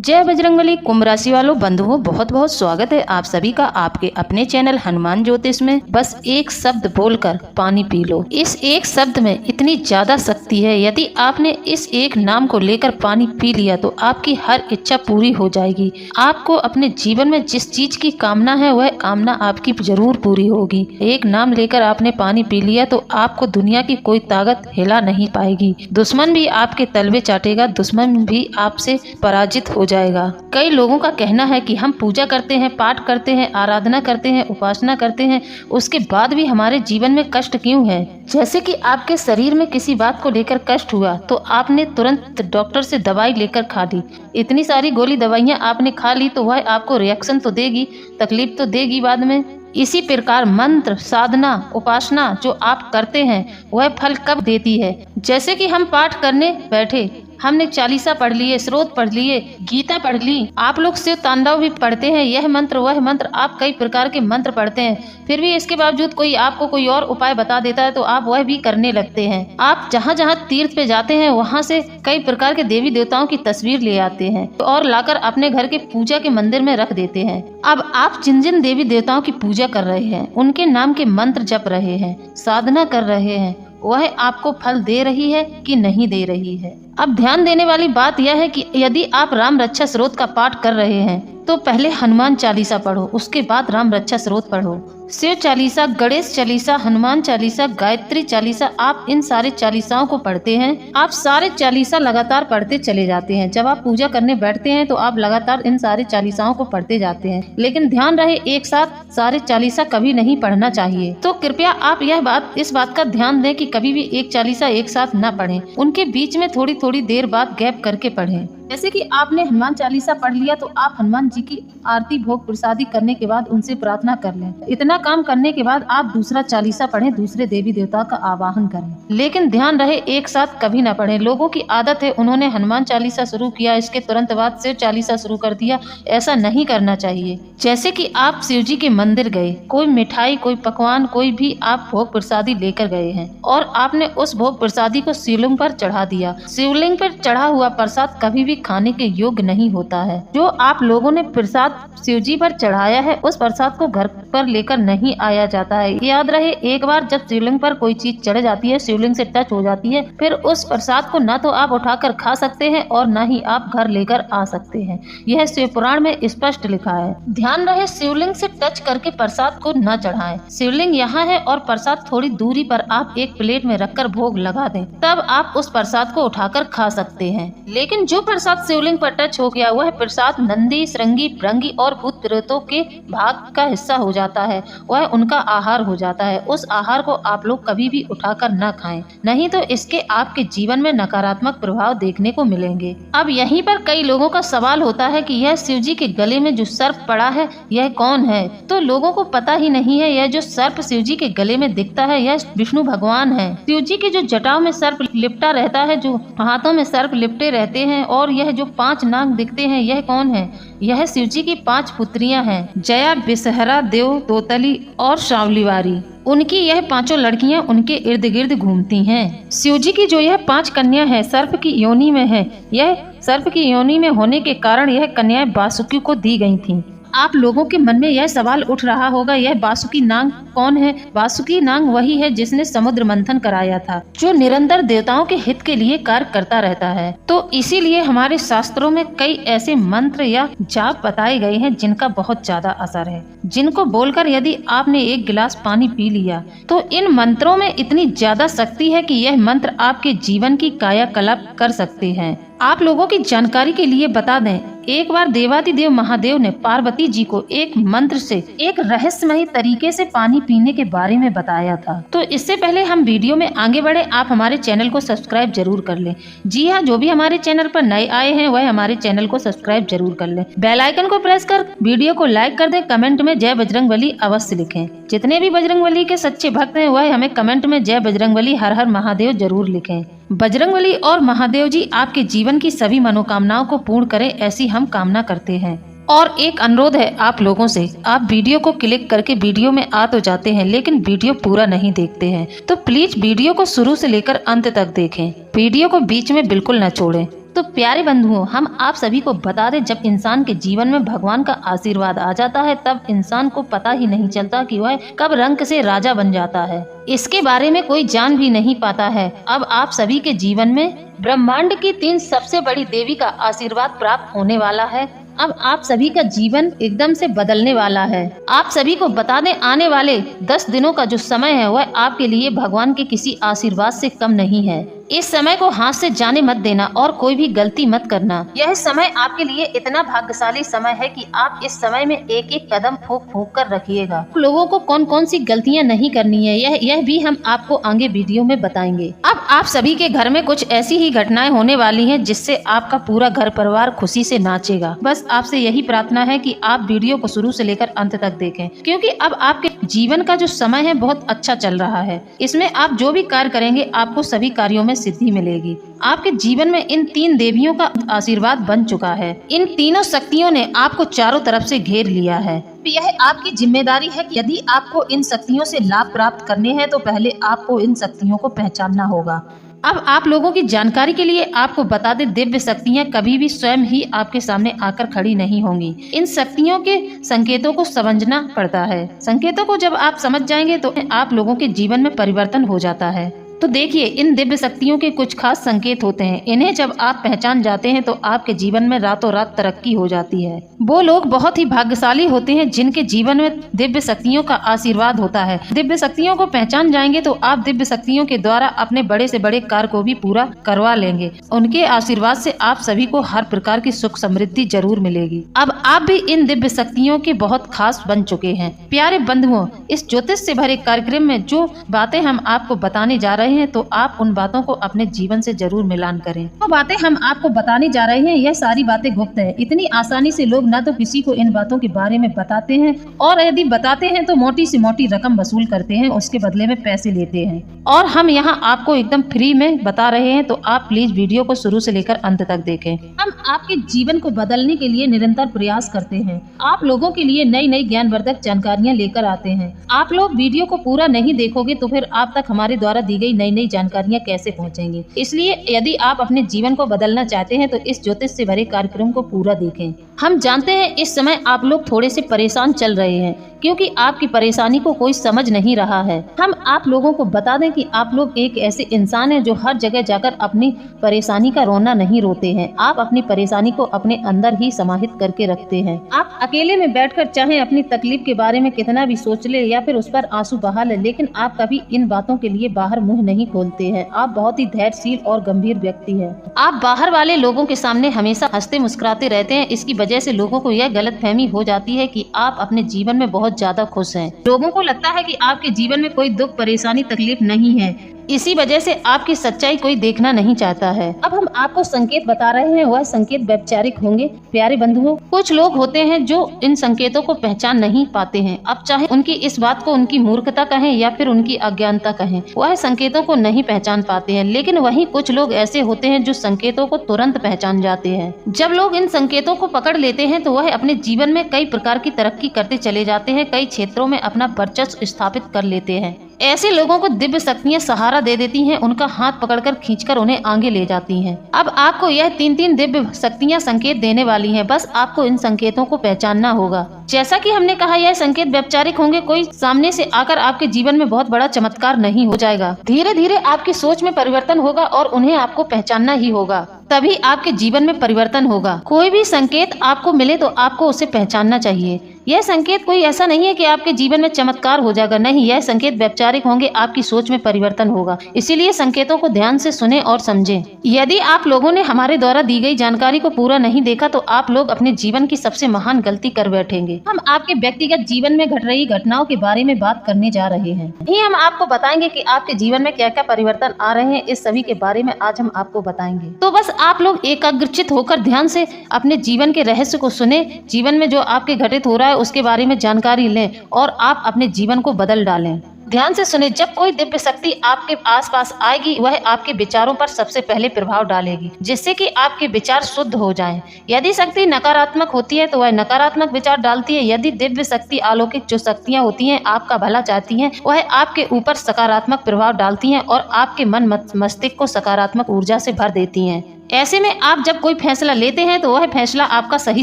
जय बजरंगबली। कुंभ राशि वालों बंधुओं, बहुत बहुत स्वागत है आप सभी का आपके अपने चैनल हनुमान ज्योतिष में। बस एक शब्द बोलकर पानी पी लो। इस एक शब्द में इतनी ज्यादा शक्ति है। यदि आपने इस एक नाम को लेकर पानी पी लिया तो आपकी हर इच्छा पूरी हो जाएगी। आपको अपने जीवन में जिस चीज की कामना है वह कामना आपकी जरूर पूरी होगी। एक नाम लेकर आपने पानी पी लिया तो आपको दुनिया की कोई ताकत हिला नहीं पाएगी। दुश्मन भी आपके तलवे चाटेगा, दुश्मन भी आपसे पराजित हो जाएगा। कई लोगों का कहना है कि हम पूजा करते हैं, पाठ करते हैं, आराधना करते हैं, उपासना करते हैं, उसके बाद भी हमारे जीवन में कष्ट क्यों है। जैसे कि आपके शरीर में किसी बात को लेकर कष्ट हुआ तो आपने तुरंत डॉक्टर से दवाई लेकर खा ली। इतनी सारी गोली दवाइयाँ आपने खा ली तो वह आपको रिएक्शन तो देगी, तकलीफ तो देगी बाद में। इसी प्रकार मंत्र, साधना, उपासना जो आप करते हैं वह फल कब देती है। जैसे कि हम पाठ करने बैठे, हमने चालीसा पढ़ लिए, स्रोत पढ़ लिए, गीता पढ़ ली, आप लोग शिव तांडव भी पढ़ते हैं, यह मंत्र वह मंत्र, आप कई प्रकार के मंत्र पढ़ते हैं। फिर भी इसके बावजूद कोई आपको कोई और उपाय बता देता है तो आप वह भी करने लगते हैं। आप जहाँ जहाँ तीर्थ पे जाते हैं वहाँ से कई प्रकार के देवी देवताओं की तस्वीर ले आते हैं और लाकर अपने घर के पूजा के मंदिर में रख देते हैं। अब आप जिन जिन देवी देवताओं की पूजा कर रहे हैं, उनके नाम के मंत्र जप रहे हैं, साधना कर रहे हैं, वह आपको फल दे रही है कि नहीं दे रही है। अब ध्यान देने वाली बात यह है कि यदि आप राम रक्षा स्रोत का पाठ कर रहे हैं तो पहले हनुमान चालीसा पढ़ो, उसके बाद राम रक्षा स्रोत पढ़ो। शिव चालीसा, गणेश चालीसा, हनुमान चालीसा, गायत्री चालीसा, आप इन सारे चालीसाओं को पढ़ते हैं। आप सारे चालीसा लगातार पढ़ते चले जाते हैं। जब आप पूजा करने बैठते हैं तो आप लगातार इन सारे चालीसाओं को पढ़ते जाते हैं। लेकिन ध्यान रहे, एक साथ सारे चालीसा कभी नहीं पढ़ना चाहिए। तो कृपया आप इस बात का ध्यान दें कि कभी भी एक चालीसा एक साथ न पढ़ें। उनके बीच में थोड़ी थोड़ी देर बाद गैप करके पढ़ें। जैसे कि आपने हनुमान चालीसा पढ़ लिया तो आप हनुमान जी की आरती भोग प्रसादी करने के बाद उनसे प्रार्थना कर लें। इतना काम करने के बाद आप दूसरा चालीसा पढ़ें, दूसरे देवी देवता का आवाहन करें। लेकिन ध्यान रहे, एक साथ कभी ना पढ़ें। लोगों की आदत है, उन्होंने हनुमान चालीसा शुरू किया, इसके तुरंत बाद शिव चालीसा शुरू कर दिया। ऐसा नहीं करना चाहिए। जैसे कि आप शिव जी के मंदिर गए, कोई मिठाई, कोई पकवान, कोई भी आप भोग प्रसादी लेकर गए हैं और आपने उस भोग प्रसादी को शिवलिंग पर चढ़ा दिया। शिवलिंग पर चढ़ा हुआ प्रसाद कभी भी खाने के योग्य नहीं होता है। जो आप लोगों ने प्रसाद शिव जी पर चढ़ाया है उस प्रसाद को घर पर लेकर नहीं आया जाता है। याद रहे, एक बार जब शिवलिंग पर कोई चीज चढ़ जाती है, शिवलिंग से टच हो जाती है, फिर उस प्रसाद को न तो आप उठाकर खा सकते हैं और न ही आप घर लेकर आ सकते हैं। यह शिव पुराण में स्पष्ट लिखा है। ध्यान रहे, शिवलिंग से टच करके प्रसाद को न चढ़ाएं। शिवलिंग यहाँ है और प्रसाद थोड़ी दूरी पर आप एक प्लेट में रखकर भोग लगा दें, तब आप उस प्रसाद को उठाकर खा सकते हैं। लेकिन जो प्रसाद शिवलिंग पर टच हो गया वह प्रसाद नंदी, श्रृंगी, भृंगी और भूत प्रेतों के भाग का हिस्सा हो जाता है, वह उनका आहार हो जाता है। उस आहार को आप लोग कभी भी उठाकर न खाएं, नहीं तो इसके आपके जीवन में नकारात्मक प्रभाव देखने को मिलेंगे। अब यहीं पर कई लोगों का सवाल होता है कि यह शिव जी के गले में जो सर्प पड़ा है यह कौन है। तो लोगों को पता ही नहीं है, यह जो सर्प शिव जी के गले में दिखता है यह विष्णु भगवान है। शिव जी के जो जटाओं में सर्प लिपटा रहता है, जो हाथों में सर्प लिपटे रहते हैं और यह जो 5 नाग दिखते हैं यह कौन है। यह शिव जी की 5 पुत्रियां हैं, जया, बिसहरा, देव, तोतली और शावलीवारी। उनकी यह 5 लड़कियां उनके इर्द गिर्द घूमती हैं। शिव जी की जो यह 5 कन्या है सर्प की योनि में है। यह सर्प की योनि में होने के कारण यह कन्याएं वासुकी को दी गई थीं। आप लोगों के मन में यह सवाल उठ रहा होगा, यह वासुकी नाग कौन है। वासुकी नाग वही है जिसने समुद्र मंथन कराया था, जो निरंतर देवताओं के हित के लिए कार्य करता रहता है। तो इसीलिए हमारे शास्त्रों में कई ऐसे मंत्र या जाप बताए गए हैं जिनका बहुत ज्यादा असर है, जिनको बोलकर यदि आपने एक गिलास पानी पी लिया तो इन मंत्रों में इतनी ज्यादा शक्ति है कि यह मंत्र आपके जीवन की कायाकल्प कर सकते हैं। आप लोगों की जानकारी के लिए बता दें, एक बार देवादिदेव महादेव ने पार्वती जी को एक मंत्र से एक रहस्यमयी तरीके से पानी पीने के बारे में बताया था। तो इससे पहले हम वीडियो में आगे बढ़े, आप हमारे चैनल को सब्सक्राइब जरूर कर लें। जी हाँ, जो भी हमारे चैनल पर नए आए हैं वह हमारे चैनल को सब्सक्राइब जरूर कर लें। बेल आइकन को प्रेस कर वीडियो को लाइक कर दें। कमेंट में जय बजरंगबली अवश्य लिखें। जितने भी बजरंगबली के सच्चे भक्त हैं वह हमें कमेंट में जय बजरंगबली, हर हर महादेव जरूर लिखें। बजरंगबली और महादेव जी आपके जीवन की सभी मनोकामनाओं को पूर्ण करें, ऐसी हम कामना करते हैं। और एक अनुरोध है आप लोगों से, आप वीडियो को क्लिक करके वीडियो में आ तो जाते हैं लेकिन वीडियो पूरा नहीं देखते हैं, तो प्लीज वीडियो को शुरू से लेकर अंत तक देखें। वीडियो को बीच में बिल्कुल न छोड़ें। तो प्यारे बंधुओं, हम आप सभी को बता दें, जब इंसान के जीवन में भगवान का आशीर्वाद आ जाता है तब इंसान को पता ही नहीं चलता कि वह कब रंक से राजा बन जाता है। इसके बारे में कोई जान भी नहीं पाता है। अब आप सभी के जीवन में ब्रह्मांड की 3 सबसे बड़ी देवी का आशीर्वाद प्राप्त होने वाला है। अब आप सभी का जीवन एकदम से बदलने वाला है। आप सभी को बता दें, आने वाले 10 दिनों का जो समय है वह आपके लिए भगवान के किसी आशीर्वाद से कम नहीं है। इस समय को हाथ से जाने मत देना और कोई भी गलती मत करना। यह समय आपके लिए इतना भाग्यशाली समय है कि आप इस समय में एक एक कदम फूंक फूंक कर रखिएगा। लोगों को कौन कौन सी गलतियां नहीं करनी है यह भी हम आपको आगे वीडियो में बताएंगे। अब आप सभी के घर में कुछ ऐसी ही घटनाएं होने वाली हैं जिससे आपका पूरा घर परिवार खुशी से नाचेगा। बस आपसे यही प्रार्थना है कि आप वीडियो को शुरू से लेकर अंत तक देखें, क्योंकि अब आपके जीवन का जो समय है बहुत अच्छा चल रहा है। इसमें आप जो भी कार्य करेंगे आपको सभी कार्यों में सिद्धि मिलेगी। आपके जीवन में इन 3 देवियों का आशीर्वाद बन चुका है। इन तीनों शक्तियों ने आपको चारों तरफ से घेर लिया है। यह आपकी जिम्मेदारी है कि यदि आपको इन शक्तियों से लाभ प्राप्त करने हैं तो पहले आपको इन शक्तियों को पहचानना होगा। अब आप लोगों की जानकारी के लिए आपको बता दें, दिव्य शक्तियाँ कभी भी स्वयं ही आपके सामने आकर खड़ी नहीं होंगी। इन शक्तियों के संकेतों को समझना पड़ता है। संकेतों को जब आप समझ जाएंगे तो आप लोगों के जीवन में परिवर्तन हो जाता है। तो देखिए, इन दिव्य शक्तियों के कुछ खास संकेत होते हैं। इन्हें जब आप पहचान जाते हैं तो आपके जीवन में रातों रात तरक्की हो जाती है। वो लोग बहुत ही भाग्यशाली होते हैं जिनके जीवन में दिव्य शक्तियों का आशीर्वाद होता है। दिव्य शक्तियों को पहचान जाएंगे तो आप दिव्य शक्तियों के द्वारा अपने बड़े से बड़े कार्य को भी पूरा करवा लेंगे। उनके आशीर्वाद से आप सभी को हर प्रकार की सुख समृद्धि जरूर मिलेगी। अब आप भी इन दिव्य शक्तियों के बहुत खास बन चुके हैं। प्यारे बंधुओं, इस ज्योतिष से भरे कार्यक्रम में जो बातें हम आपको बताने जा रहे हैं तो आप उन बातों को अपने जीवन से जरूर मिलान करें। वो बातें हम आपको बताने जा रहे हैं, यह सारी बातें गुप्त है। इतनी आसानी से लोग न तो किसी को इन बातों के बारे में बताते हैं और यदि बताते हैं तो मोटी से मोटी रकम वसूल करते हैं, उसके बदले में पैसे लेते हैं। और हम यहाँ आपको एकदम फ्री में बता रहे हैं, तो आप प्लीज वीडियो को शुरू से लेकर अंत तक देखें। हम आपके जीवन को बदलने के लिए निरंतर प्रयास करते हैं। आप लोगों के लिए नई नई ज्ञानवर्धक जानकारियाँ लेकर आते हैं। आप लोग वीडियो को पूरा नहीं देखोगे तो फिर आप तक हमारे द्वारा दी गई नई नई जानकारियाँ कैसे पहुँचेंगी। इसलिए यदि आप अपने जीवन को बदलना चाहते हैं तो इस ज्योतिष से भरे कार्यक्रम को पूरा देखें। हम जानते हैं इस समय आप लोग थोड़े से परेशान चल रहे हैं, क्योंकि आपकी परेशानी को कोई समझ नहीं रहा है। हम आप लोगों को बता दें कि आप लोग एक ऐसे इंसान हैं जो हर जगह जाकर अपनी परेशानी का रोना नहीं रोते हैं। आप अपनी परेशानी को अपने अंदर ही समाहित करके रखते हैं। आप अकेले में बैठकर चाहे अपनी तकलीफ के बारे में कितना भी सोच ले या फिर उस पर आंसू बहा ले, लेकिन आप कभी इन बातों के लिए बाहर मुंह नहीं खोलते हैं। आप बहुत ही धैर्यशील और गंभीर व्यक्ति हैं। आप बाहर वाले लोगों के सामने हमेशा हंसते मुस्कुराते रहते हैं। इसकी वजह से लोगों को यह गलतफहमी हो जाती है कि आप अपने जीवन में बहुत ज्यादा खुश हैं। लोगों को लगता है कि आपके जीवन में कोई दुख परेशानी तकलीफ नहीं है। इसी वजह से आपकी सच्चाई कोई देखना नहीं चाहता है। अब हम आपको संकेत बता रहे हैं, वह संकेत वैचारिक होंगे। प्यारे बंधुओं, कुछ लोग होते हैं जो इन संकेतों को पहचान नहीं पाते हैं। अब चाहे उनकी इस बात को उनकी मूर्खता कहें या फिर उनकी अज्ञानता कहें, वह संकेतों को नहीं पहचान पाते हैं। लेकिन वहीं कुछ लोग ऐसे होते हैं जो संकेतों को तुरंत पहचान जाते हैं। जब लोग इन संकेतों को पकड़ लेते हैं तो वह अपने जीवन में कई प्रकार की तरक्की करते चले जाते हैं, कई क्षेत्रों में अपना वर्चस्व स्थापित कर लेते हैं। ऐसे लोगों को दिव्य शक्तियाँ सहारा दे देती हैं, उनका हाथ पकड़कर खींचकर उन्हें आगे ले जाती हैं। अब आपको यह 3 दिव्य शक्तियाँ संकेत देने वाली हैं, बस आपको इन संकेतों को पहचानना होगा। जैसा कि हमने कहा, यह संकेत वैचारिक होंगे। कोई सामने से आकर आपके जीवन में बहुत बड़ा चमत्कार नहीं हो जाएगा। धीरे धीरे आपकी सोच में परिवर्तन होगा और उन्हें आपको पहचानना ही होगा, तभी आपके जीवन में परिवर्तन होगा। कोई भी संकेत आपको मिले तो आपको उसे पहचानना चाहिए। यह संकेत कोई ऐसा नहीं है कि आपके जीवन में चमत्कार हो जाएगा, नहीं, यह संकेत वैचारिक होंगे, आपकी सोच में परिवर्तन होगा। इसीलिए संकेतों को ध्यान से सुने और समझें। यदि आप लोगों ने हमारे द्वारा दी गई जानकारी को पूरा नहीं देखा तो आप लोग अपने जीवन की सबसे महान गलती कर बैठेंगे। हम आपके व्यक्तिगत जीवन में घट रही घटनाओं के बारे में बात करने जा रहे हैं। हम आपको बताएंगे कि आपके जीवन में क्या क्या परिवर्तन आ रहे हैं, इस सभी के बारे में आज हम आपको बताएंगे। तो बस आप लोग एकाग्रचित होकर ध्यान से अपने जीवन के रहस्य को सुने। जीवन में जो आपके घटित हो रहा है उसके बारे में जानकारी लें और आप अपने जीवन को बदल डालें। ध्यान से सुने, जब कोई दिव्य शक्ति आपके आसपास आएगी वह आपके विचारों पर सबसे पहले प्रभाव डालेगी, जिससे कि आपके विचार शुद्ध हो जाएं। यदि शक्ति नकारात्मक होती है तो वह नकारात्मक विचार डालती है। यदि दिव्य शक्ति अलौकिक जो शक्तियाँ होती हैं आपका भला चाहती हैं, वह आपके ऊपर सकारात्मक प्रभाव डालती हैं और आपके मन मस्तिष्क को सकारात्मक ऊर्जा से भर देती हैं। ऐसे में आप जब कोई फैसला लेते हैं तो वह फैसला आपका सही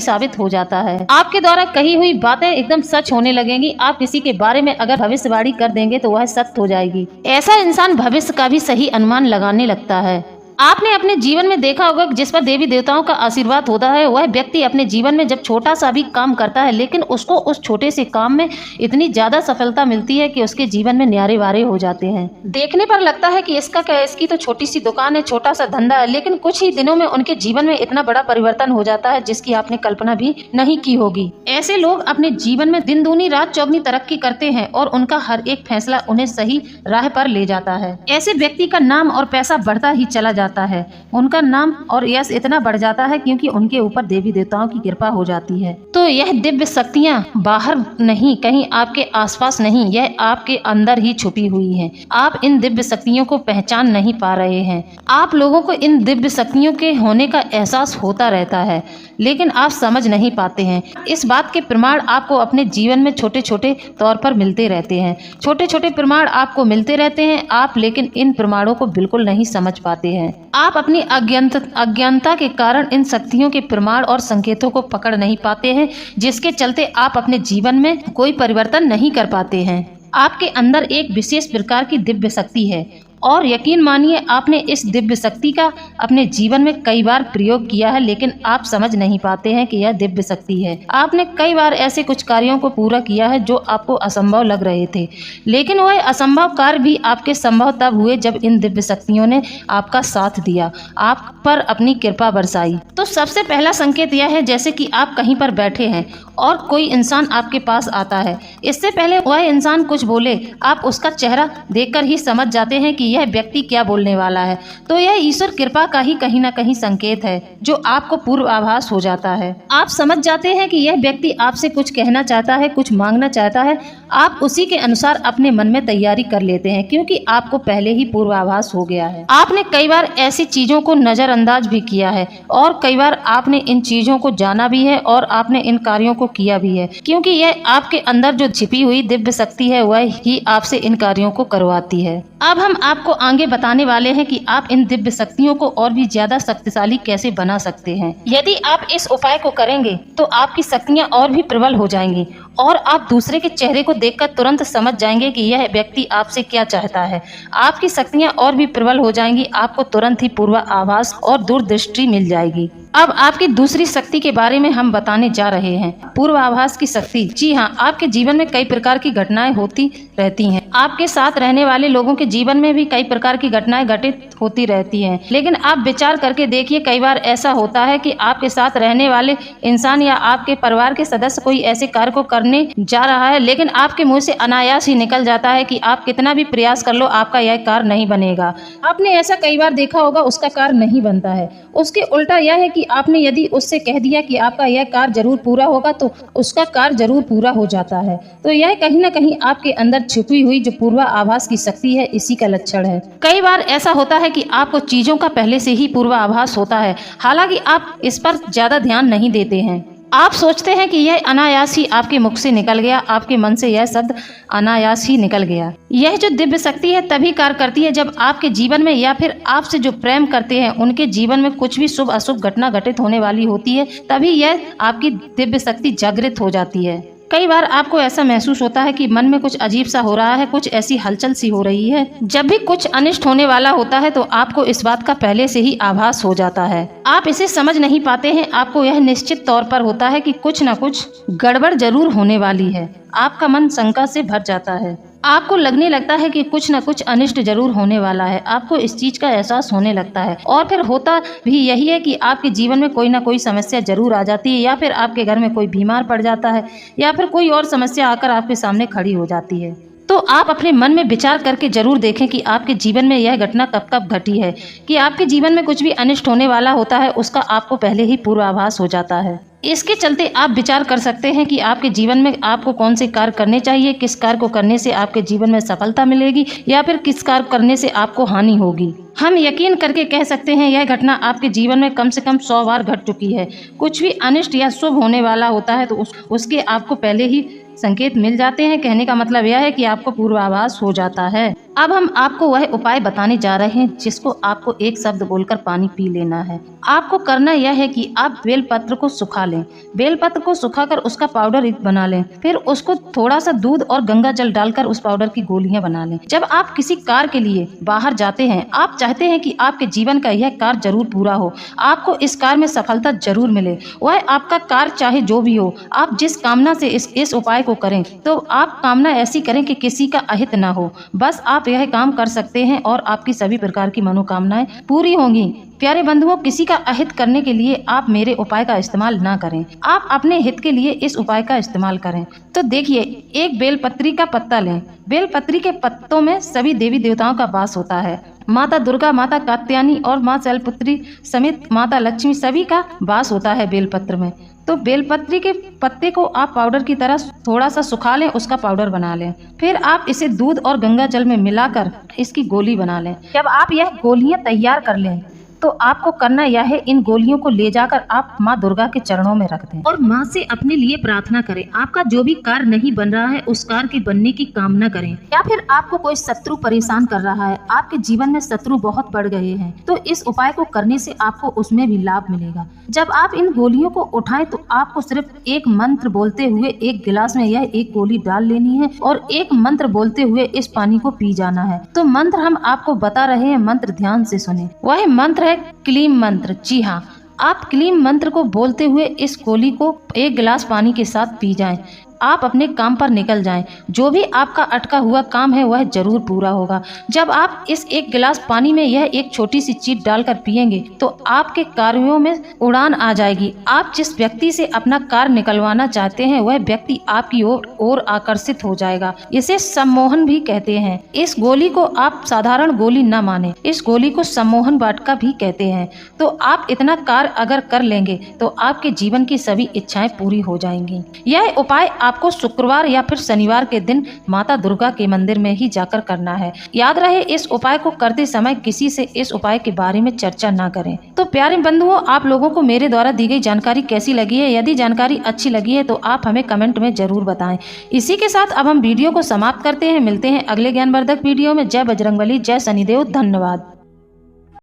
साबित हो जाता है। आपके द्वारा कही हुई बातें एकदम सच होने लगेंगी। आप किसी के बारे में अगर भविष्यवाणी कर देंगे तो वह सत्य हो जाएगी। ऐसा इंसान भविष्य का भी सही अनुमान लगाने लगता है। आपने अपने जीवन में देखा होगा कि जिस पर देवी देवताओं का आशीर्वाद होता है वह व्यक्ति अपने जीवन में जब छोटा सा भी काम करता है लेकिन उसको उस छोटे से काम में इतनी ज्यादा सफलता मिलती है कि उसके जीवन में न्यारे वारे हो जाते हैं। देखने पर लगता है कि इसका क्या है, इसकी तो छोटी सी दुकान है, छोटा सा धंधा है, लेकिन कुछ ही दिनों में उनके जीवन में इतना बड़ा परिवर्तन हो जाता है जिसकी आपने कल्पना भी नहीं की होगी। ऐसे लोग अपने जीवन में दिन दूनी रात चौगनी तरक्की करते हैं और उनका हर एक फैसला उन्हें सही राह पर ले जाता है। ऐसे व्यक्ति का नाम और पैसा बढ़ता ही चला जाता है। उनका नाम और यश इतना बढ़ जाता है क्योंकि उनके ऊपर देवी देवताओं की कृपा हो जाती है। तो यह दिव्य शक्तियाँ बाहर नहीं, कहीं आपके आसपास नहीं, यह आपके अंदर ही छुपी हुई हैं। आप इन दिव्य शक्तियों को पहचान नहीं पा रहे हैं। आप लोगों को इन दिव्य शक्तियों के होने का एहसास होता रहता है लेकिन आप समझ नहीं पाते हैं। इस बात के प्रमाण आपको अपने जीवन में छोटे छोटे तौर पर मिलते रहते हैं। छोटे छोटे प्रमाण आपको मिलते रहते हैं, आप लेकिन इन प्रमाणों को बिल्कुल नहीं समझ पाते हैं। आप अपनी अज्ञानता के कारण इन शक्तियों के प्रमाण और संकेतों को पकड़ नहीं पाते हैं, जिसके चलते आप अपने जीवन में कोई परिवर्तन नहीं कर पाते हैं। आपके अंदर एक विशेष प्रकार की दिव्य शक्ति है और यकीन मानिए आपने इस दिव्य शक्ति का अपने जीवन में कई बार प्रयोग किया है लेकिन आप समझ नहीं पाते हैं कि यह दिव्य शक्ति है। आपने कई बार ऐसे कुछ कार्यों को पूरा किया है जो आपको असंभव लग रहे थे, लेकिन वह असंभव कार्य भी आपके संभव तब हुए जब इन दिव्य शक्तियों ने आपका साथ दिया, आप पर अपनी कृपा बरसाई। तो सबसे पहला संकेत यह है जैसे कि आप कहीं पर बैठे हैं और कोई इंसान आपके पास आता है। इससे पहले वह इंसान कुछ बोले आप उसका चेहरा देखकर ही समझ जाते हैं कि यह व्यक्ति क्या बोलने वाला है। तो यह ईश्वर कृपा का ही कहीं ना कहीं संकेत है जो आपको पूर्व आभास हो जाता है। आप समझ जाते हैं कि यह व्यक्ति आपसे कुछ कहना चाहता है, कुछ मांगना चाहता है। आप उसी के अनुसार अपने मन में तैयारी कर लेते हैं क्योंकि आपको पहले ही पूर्वाभास हो गया है। आपने कई बार ऐसी चीजों को नजरअंदाज भी किया है और कई बार आपने इन चीजों को जाना भी है और आपने इन कार्यों को किया भी है क्योंकि यह आपके अंदर जो छिपी हुई दिव्य शक्ति है वह ही आपसे इन कार्यों को करवाती है। अब हम आपको आगे बताने वाले हैं कि आप इन दिव्य शक्तियों को और भी ज्यादा शक्तिशाली कैसे बना सकते हैं। यदि आप इस उपाय को करेंगे तो आपकी शक्तियां और भी प्रबल हो जाएंगी और आप दूसरे के चेहरे को देखकर तुरंत समझ जाएंगे कि यह व्यक्ति आपसे क्या चाहता है। आपकी शक्तियां और भी प्रबल हो जाएंगी, आपको तुरंत ही पूर्वाभास और दूरदृष्टि मिल जाएगी। अब आपकी दूसरी शक्ति के बारे में हम बताने जा रहे हैं, पूर्वाभास की शक्ति। जी हाँ, आपके जीवन में कई प्रकार की घटनाएं होती रहती हैं। आपके साथ रहने वाले लोगों के जीवन में भी कई प्रकार की घटनाएं घटित होती रहती हैं, लेकिन आप विचार करके देखिए, कई बार ऐसा होता है कि आपके साथ रहने वाले इंसान या आपके परिवार के सदस्य कोई ऐसे कार्य को करने जा रहा है लेकिन आपके मुंह से अनायास ही निकल जाता है कि आप कितना भी प्रयास कर लो आपका यह कार्य नहीं बनेगा। आपने ऐसा कई बार देखा होगा, उसका कार्य नहीं बनता है। उसके उल्टा यह है कि आपने यदि उससे कह दिया कि आपका यह कार्य जरूर पूरा होगा तो उसका कार्य जरूर पूरा हो जाता है। तो यह कहीं ना कहीं आपके अंदर छुपी हुई जो पूर्वाभास की शक्ति है इसी का लक्षण है। कई बार ऐसा होता है कि आपको चीजों का पहले से ही पूर्वाभास होता है, हालांकि आप इस पर ज्यादा ध्यान नहीं देते हैं। आप सोचते हैं कि यह अनायास ही आपके मुख से निकल गया, आपके मन से यह शब्द अनायास ही निकल गया। यह जो दिव्य शक्ति है तभी कार्य करती है जब आपके जीवन में या फिर आपसे जो प्रेम करते हैं उनके जीवन में कुछ भी शुभ अशुभ घटना घटित होने वाली होती है, तभी यह आपकी दिव्य शक्ति जागृत हो जाती है। कई बार आपको ऐसा महसूस होता है कि मन में कुछ अजीब सा हो रहा है, कुछ ऐसी हलचल सी हो रही है। जब भी कुछ अनिष्ट होने वाला होता है तो आपको इस बात का पहले से ही आभास हो जाता है। आप इसे समझ नहीं पाते हैं, आपको यह निश्चित तौर पर होता है कि कुछ न कुछ गड़बड़ जरूर होने वाली है। आपका मन शंका से भर जाता है, आपको लगने लगता है कि कुछ न कुछ अनिष्ट जरूर होने वाला है। आपको इस चीज का एहसास होने लगता है और फिर होता भी यही है कि आपके जीवन में कोई ना कोई समस्या जरूर आ जाती है, या फिर आपके घर में कोई बीमार पड़ जाता है, या फिर कोई और समस्या आकर आपके सामने खड़ी हो जाती है। तो आप अपने मन में विचार करके जरूर देखें कि आपके जीवन में यह घटना कब कब घटी है। कि आपके जीवन में कुछ भी अनिष्ट होने वाला होता है उसका आपको पहले ही पूर्वाभास हो जाता है। इसके चलते आप विचार कर सकते हैं कि आपके जीवन में आपको कौन से कार्य करने चाहिए, किस कार्य को करने से आपके जीवन में सफलता मिलेगी या फिर किस कार्य करने से आपको हानि होगी। हम यकीन करके कह सकते हैं यह घटना आपके जीवन में कम से कम 100 बार घट चुकी है। कुछ भी अनिष्ट या शुभ होने वाला होता है तो उसके आपको पहले ही संकेत मिल जाते हैं। कहने का मतलब यह है कि आपको पूर्वाभास हो जाता है। अब हम आपको वह उपाय बताने जा रहे हैं जिसको आपको एक शब्द बोलकर पानी पी लेना है। आपको करना यह है कि आप बेलपत्र को सुखा लें। बेलपत्र को सुखाकर उसका पाउडर बना लें। फिर उसको थोड़ा सा दूध और गंगा जल डालकर उस पाउडर की गोलियां बना लें। जब आप किसी कार्य के लिए बाहर जाते हैं, आप चाहते हैं कि आपके जीवन का यह कार्य जरूर पूरा हो, आपको इस कार्य में सफलता जरूर मिले, वह आपका कार्य चाहे जो भी हो, आप जिस कामना से इस उपाय को करें, तो आप कामना ऐसी करें कि किसी का अहित ना हो। बस आप यह काम कर सकते हैं और आपकी सभी प्रकार की मनोकामनाएं पूरी होंगी। प्यारे बंधुओं, किसी का अहित करने के लिए आप मेरे उपाय का इस्तेमाल ना करें, आप अपने हित के लिए इस उपाय का इस्तेमाल करें। तो देखिए, एक बेलपत्री का पत्ता लें। बेलपत्री के पत्तों में सभी देवी देवताओं का वास होता है। माता दुर्गा, माता कात्यायनी और माँ शैलपुत्री समेत माता लक्ष्मी सभी का वास होता है बेलपत्र में। तो बेलपत्री के पत्ते को आप पाउडर की तरह थोड़ा सा सुखा लें, उसका पाउडर बना लें। फिर आप इसे दूध और गंगा जल में मिलाकर इसकी गोली बना लें। जब आप यह गोलियां तैयार कर लें तो आपको करना यह है, इन गोलियों को ले जाकर आप माँ दुर्गा के चरणों में रख दें और माँ से अपने लिए प्रार्थना करें। आपका जो भी कार्य नहीं बन रहा है उस कार्य के बनने की कामना करें। या फिर आपको कोई शत्रु परेशान कर रहा है, आपके जीवन में शत्रु बहुत बढ़ गए हैं, तो इस उपाय को करने से आपको उसमें भी लाभ मिलेगा। जब आप इन गोलियों को उठाएं तो आपको सिर्फ एक मंत्र बोलते हुए एक गिलास में यह एक गोली डाल लेनी है और एक मंत्र बोलते हुए इस पानी को पी जाना है। तो मंत्र हम आपको बता रहे हैं, मंत्र ध्यान से सुने। वह मंत्र है क्लीम मंत्र। जी हाँ, आप क्लीम मंत्र को बोलते हुए इस गोली को एक गिलास पानी के साथ पी जाएं। आप अपने काम पर निकल जाएं। जो भी आपका अटका हुआ काम है वह जरूर पूरा होगा। जब आप इस एक गिलास पानी में यह एक छोटी सी चीज डालकर पिएंगे तो आपके कार्यों में उड़ान आ जाएगी। आप जिस व्यक्ति से अपना कार्य निकलवाना चाहते हैं वह व्यक्ति आपकी ओर आकर्षित हो जाएगा। इसे सम्मोहन भी कहते हैं। इस गोली को आप साधारण गोली न माने, इस गोली को सम्मोहन वाटिका भी कहते हैं। तो आप इतना कार्य अगर कर लेंगे तो आपके जीवन की सभी इच्छाएं पूरी हो जाएंगी। यह उपाय आपको शुक्रवार या फिर शनिवार के दिन माता दुर्गा के मंदिर में ही जाकर करना है। याद रहे, इस उपाय को करते समय किसी से इस उपाय के बारे में चर्चा ना करें। तो प्यारे बंधुओं, आप लोगों को मेरे द्वारा दी गई जानकारी कैसी लगी है? यदि जानकारी अच्छी लगी है तो आप हमें कमेंट में जरूर बताएं। इसी के साथ अब हम वीडियो को समाप्त करते हैं। मिलते हैं अगले ज्ञानवर्धक वीडियो में। जय बजरंगबली, जय शनिदेव, धन्यवाद।